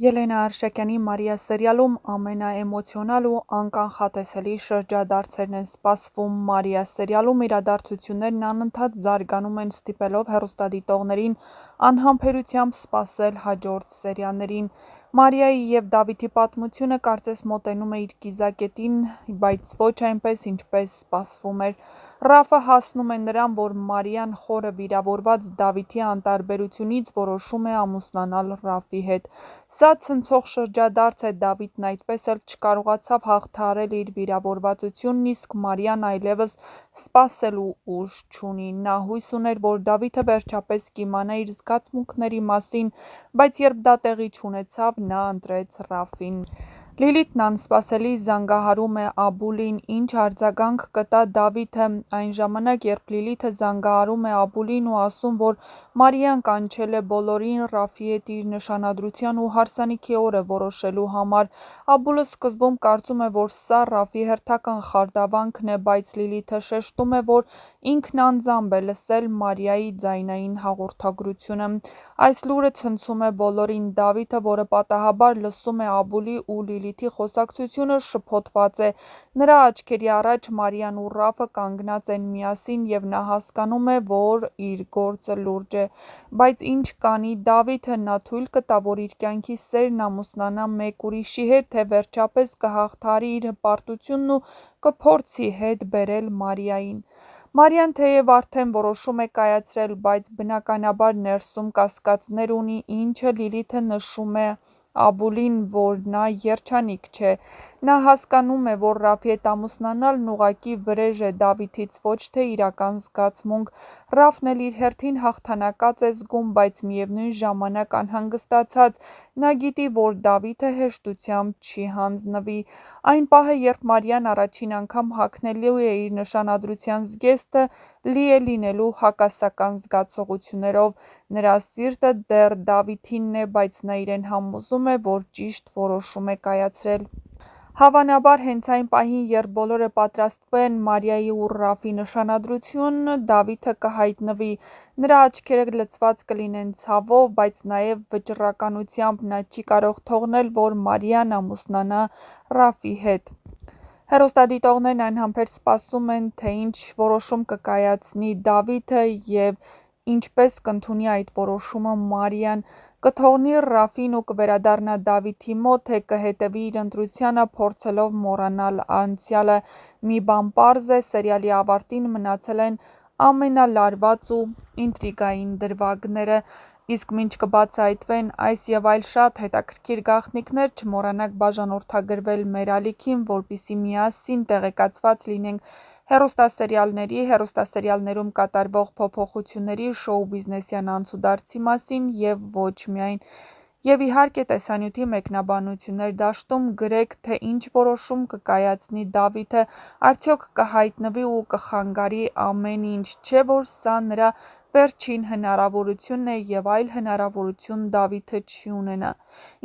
Ելենա Արշակյանի «Մարիա» սերիալում ամենաէմոցիոնալ ու անկանխատեսելի շրջադարձերն են սպասվում։ «Մարիա» սերիալում իրադարձություններն անընդհատ զարգանում են, ստիպելով հեռուստադիտողներին անհամբերությամբ սպասել հաջորդ սերիաներին։ Մարիայի և Դավիթի պատմությունը կարծես մոտենում է իր կիզակետին, բայց ոչ այնպես, ինչպես սպասվում էր։ Ռաֆը հասնում է նրան, որ Մարիան խորը վիրավորված Դավիթի անտարբերությունից որոշում է ամուսնանալ Ռաֆի հետ։ Սա ցնցող շրջադարձ է, Դավիթն այդպես էլ չկարողացավ հաղթահարել իր վիրավորվածությունն, իսկ Մարիան այլևս սպասելու ուժ չունի։ Նա հույս ուներ, որ Դավիթը վերջապես կիմանա իր զգացմունքների մասին, բայց երբ դա տեղի չունեցավ, նա ընտրեց Ռաֆին։ Լիլիթն անսպասելի զանգահարում է Աբուլին, ինչ արձագանք կտա Դավիթը։ Այն ժամանակ, երբ Լիլիթը զանգահարում է Աբուլին ու ասում, որ Մարիան կանչել է բոլորին Ռաֆի հետ իր նշանադրության ու հարսանիքի օրը որոշելու համար, Աբուլը սկզբում կարծում է, որ սա Ռաֆի հերթական խարդավանքն է, բայց Լիլիթը շեշտում է, որ ինքն անձամբ է լսել Մարիայի ձայնային հաղորդագրությունը։ Այս լուրը ցնցում է բոլորին։ Դավիթը, որը պատահաբար լսում է Աբուլի ու Լիլիթի խոսակցությունը, շփոթված է։ Նրա աչքերի առաջ Մարիան ու Ռաֆը կանգնած են միասին, և նա հասկանում է, որ իր գործը լուրջ է։ Բայց ինչ կանի Դավիթը, նա թույլ կտա, որ իր կյանքի սերն ամուսնանա մեկ ուրիշի հետ, թե վերջապես կհաղթահարի իր հպարտությունն ու կփորձի հետ բերել Մարիային։ Մարիան թեև արդեն որոշում է կայացրել, բայց բնականաբար ներսում կասկածներ ունի, ինչը Լիլիթը նշում է Աբուլին, որ նա երջանիկ չէ։ Նա հասկանում է, որ Ռաֆի հետ ամուսնանալն ուղղակի վրեժ է Դավիթից, ոչ թե իրական զգացմունք։ Ռաֆն էլ իր հերթին հաղթանակած է զգում, բայց միևնույն ժամանակ անհանգստացած։ Նա գիտի, որ Դավիթը հեշտությամբ չի հանձնվի։ Այն պահը, երբ Մարիան առաջին անգամ հագնելու է իր նշանադրության զգեստը, լի է լինելու հակասական զգացողություններով։ Նրա սիրտը դեռ Դավիթինն է, բայց նա իրեն համոզում է, որ ճիշտ որոշում է կայացրել։ Հավանաբար հենց այն պահին, երբ բոլորը պատրաստվեն Մարիայի ու Ռաֆի նշանադրությունն, Դավիթը կհայտնվի։ Նրա աչքերը լցված կլինեն ցավով, բայց նաև վճռականությամբ։ Նա չի կարող թողնել, որ Մարիան ամուսնանա Ռաֆի հետ։ Հեռուստադիտողներն անհամբեր սպասում են, թե ինչ որոշում կկայացնի Դավիթը և ինչպես կընդունի այդ որոշումը Մարիան։ Կթողնի Ռաֆին ու կվերադառնա Դավիթի մոտ, թե կհետևի իր ընտրությանը, փորձելով մոռանալ անցյալը։ Մի բան պարզ է՝ սերիալի ավարտին մնացել են ամենալարված ու ինտրիգային դրվագները։ Իսկ մինչ կբացահայտվեն այս և այլ շատ հետաքրքիր գաղտնիքներ, չմոռանաք բաժանորդագրվել մեր ալիքին, որպեսզի միասին տեղեկացված լինենք հեռուստասերիալների, հեռուստասերիալներում կատարվող փոփոխությունների, շոու-բիզնեսյան անցուդարձի մասին և ոչ միայն։ Եվ իհարկե տեսանյութի մեկնաբանություններ դաշտում գրեք, թե ինչ որոշում կկայացնի Դավիթը, արդյոք կհայտնվի ու կխանգարի ամեն ինչ, չէ՞ որ սա նրա վերջին հնարավորությունն է և այլ հնարավորություն Դավիթը չի ունենա։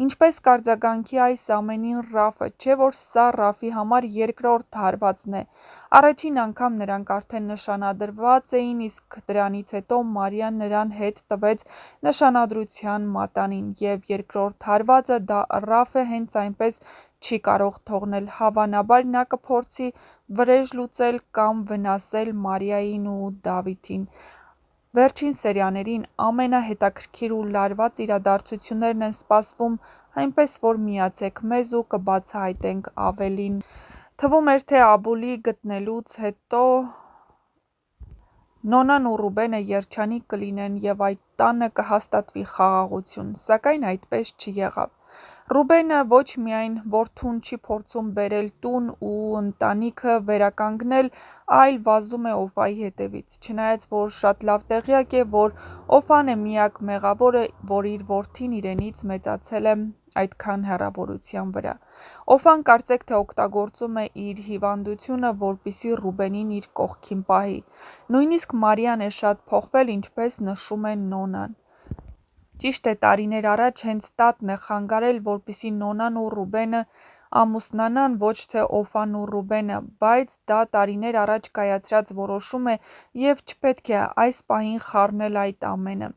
Ինչպես կարձագանքի այս ամենին Ռաֆը, չէ՞ որ սա Ռաֆի համար երկրորդ հարվածն է։ Առաջին անգամ նրանք արդեն նշանադրված էին, իսկ դրանից հետո Մարիան նրան հետ տվեց նշանադրության մատանին, և երկրորդ հարվածը Ռաֆը հենց այնպես չի կարող թողնել։ Հավանաբար նա կփորձի վրեժ լուծել կամ վնասել Մարիային ու Դավիթին։ Վերջին սերիաներին ամենահետաքրքիր ու լարված իրադարձություններն են սպասվում, այնպես որ միացեք մեզ ու կբացահայտենք ավելին։ Թվում էր, թե Աբուլի գտնելուց հետո Նոնան ու Ռուբենը երջանիկ կլինեն և այդ տանը կհաստատվի խաղաղություն, սակայն այդպես չեղավ։ Ռուբենը ոչ միայն որդուն չի փորձում բերել տուն ու ընտանիքը վերականգնել, այլ վազում է Օֆայի հետևից։ Չնայած որ շատ լավ տեղյակ է, որ Օֆան է միակ մեղավորը, որ իր որդին իրենից մեծացել է այդքան հեռավորության վրա։ Օֆան կարծեք թե օգտագործում է իր հիվանդությունը, որպեսզի Ռուբենին իր կողքին պահի։ Նույնիսկ Մարիան է շատ փոխվել, ինչպես նշում է Նոնան։ Ճիշտ է, տարիներ առաջ հենց տատն է խանգարել, որպեսզի Նոնան ու Ռուբենը ամուսնանան, ոչ թե Օֆան ու Ռուբենը, բայց դա տարիներ առաջ կայացրած որոշում է և չպետք է այս պահին խառնել այդ ամենը։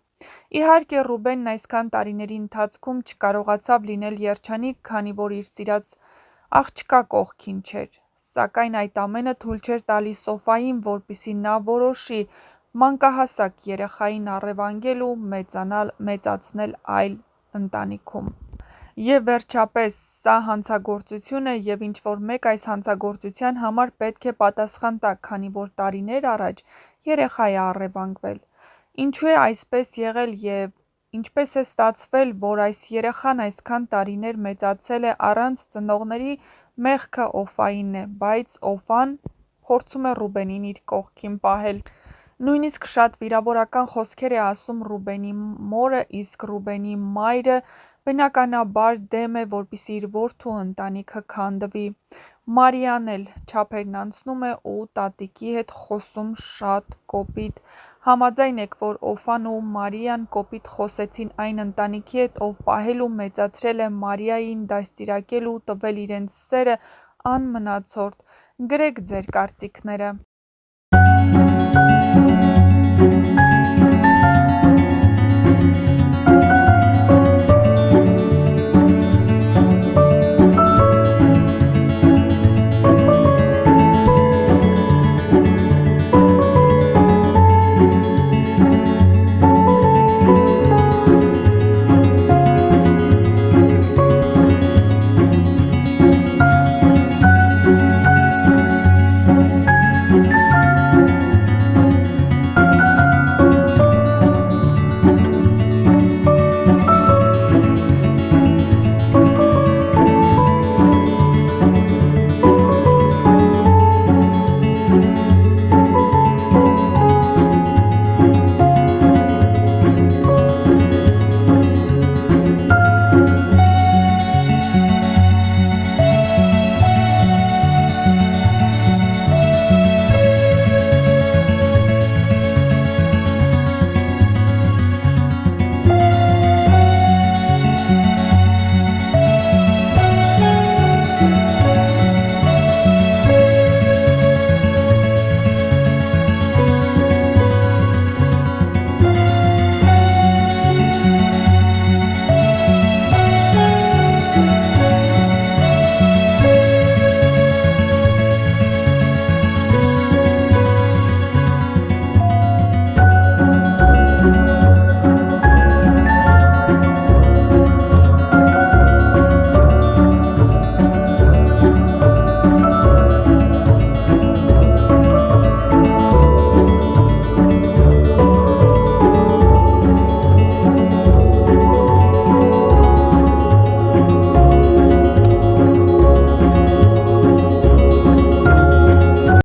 Իհարկե Ռուբենն այսքան տարիների ընթացքում չկարողացավ լինել երջանիկ, քանի որ իր սիրած աղջկա կողքին չէր, սակայն այդ ամենը թույլ չէր տալիս Սոֆային, որպեսզի նա որոշի մանկահասակ երեխային առևանգել ու մեծացնել այլ ընտանիքում։ Եվ վերջապես, սա հանցագործություն է և ինչ-որ մեկ այս հանցագործության համար պետք է պատասխան տա, քանի որ տարիներ առաջ երեխա է առևանգվել։ Ինչու է այսպես եղել և ինչպես է ստացվել, որ այս երեխան այսքան տարիներ մեծացել է առանց ծնողների, մեղքը Օֆայինն է, բայց Օֆան փորձում է Ռուբենին իր կողքին պահել։ Նույնիսկ շատ վիրավորական խոսքեր է ասում Ռուբենի մորը, իսկ Ռուբենի մայրը բնականաբար դեմ է, որպեսզի իր որդու ընտանիքը քանդվի։ Մարիան էլ չափերն անցնում է ու տատիկի հետ խոսում շատ կոպիտ։ Համաձայն եք, որ Օֆան ու Մարիան կոպիտ խոսեցին այն ընտանիքի հետ, ով պահել ու մեծացրել է Մարիային, դաստիարակել ու տվել իրենց սերը անմնացորդ։ Գրեք ձեր կարծիքները։